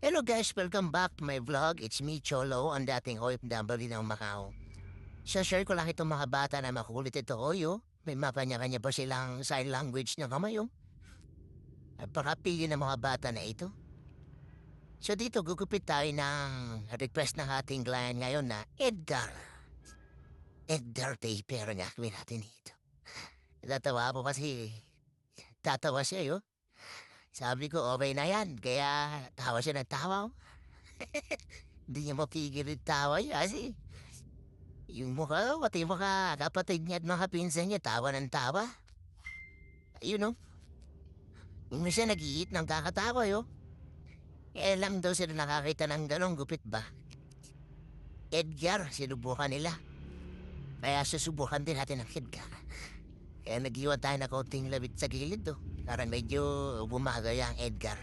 Hello guys, welcome back to my vlog. It's me, Cholo, ang dating OFW ng Macau. Share ko lang itong mga bata na makulit ito, Oyo. May mapanya-kanya ba silang sign language na kamayo? At pakapili ng mga bata na ito. So dito, gugupit tayo ng request ng ating client ngayon na Edgar. Edgar Taper nga gawin natin ito. Tatawa po kasi, tatawa siya, yo. Sabi ko, okay na yan. Kaya tawa siya ng tawa. Hindi niya mapigil yung tawa niya kasi yung mukha, pati mukha, kapatid niya at mga pinsan niya, tawa ng tawa. You know, yung isa nag-iit ng kakatawa, yo. Eh, alam daw sila nakakita ng ganong gupit ba? Edgar, sinubukan nila. Kaya susubukan din natin ng Edgar. Kaya nag-iwan tayo na konting labit sa gilid, do. Para medyo bumagay ang Edgar.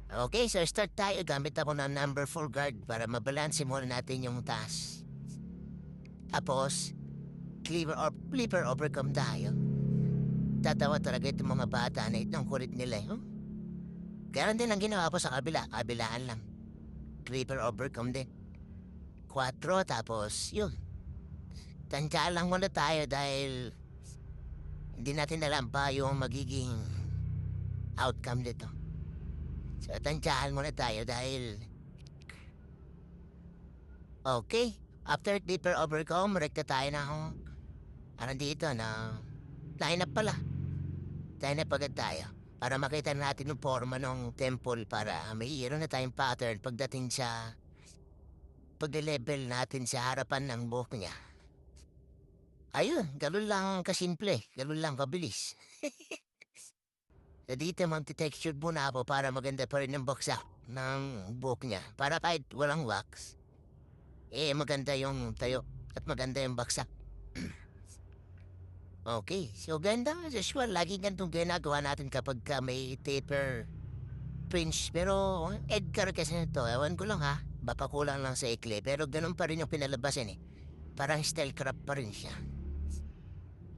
Okay, so start tayo. Gamit ako ng number 4 guard para mabalanse muna natin yung taas. Tapos, flipper overcome tayo. Tatawa talaga itong mga bata na itong kulit nila, eh. Ganon din ang ginawa ko sa kabila. Kabilaan lang. Flipper overcome din. 4, tapos yun. Tansya lang muna tayo dahil hindi natin alam pa yung magiging outcome nito. So, tansyahan muna tayo dahil okay. After flipper overcome, rekta tayo na parang dito na line up pala. Line up agad tayo. Para makita natin yung forma ng temple para may hero na tayong pattern pagdating sa pag-level natin sa harapan ng buhok niya. Ayun, ganun lang kasimple, ganun lang kabilis. So dito magti-texture muna ako para maganda pa rin ang box up ng buhok niya. Para kahit walang wax, eh maganda yung tayo at maganda yung box up. Okay, so ganda as usual. Lagi ganitong ginagawa natin kapag may taper Prince. Pero Edgar kasi nito, ewan ko lang ha. Baka kulang lang sa ikli. Pero ganun pa rin yung pinalabasan eh. Parang style crop pa rin siya.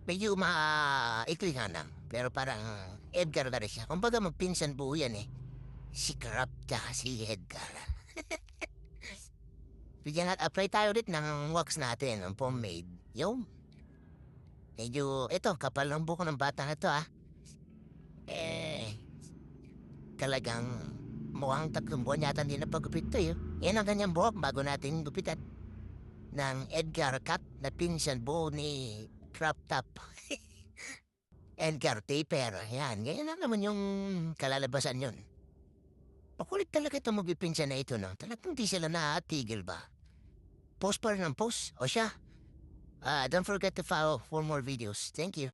Medyo ikli nga lang. Pero parang Edgar na rin siya. Kumbaga magpinsan buo yan eh. Si Crop tsaka si Edgar. Bigyan at apply tayo ulit ng wax natin, ng pomade. Yung medyo, ito, kapal ng buko ng bata na to ah. Eh, talagang mukhang 3 buwan yata hindi na pagupit to yun. Yan ang kanyang buhok bago natin gupitan. Ng Edgar cut na pinsan buo ni Crop Top. Edgar Taper. Yan, ganyan lang naman yung kalalabasan yun. Makulit talaga itong magpipinsan na ito, no? Talagang di sila naatigil ba? Post pa rin ang post. O siya. Don't forget to follow for more videos. Thank you.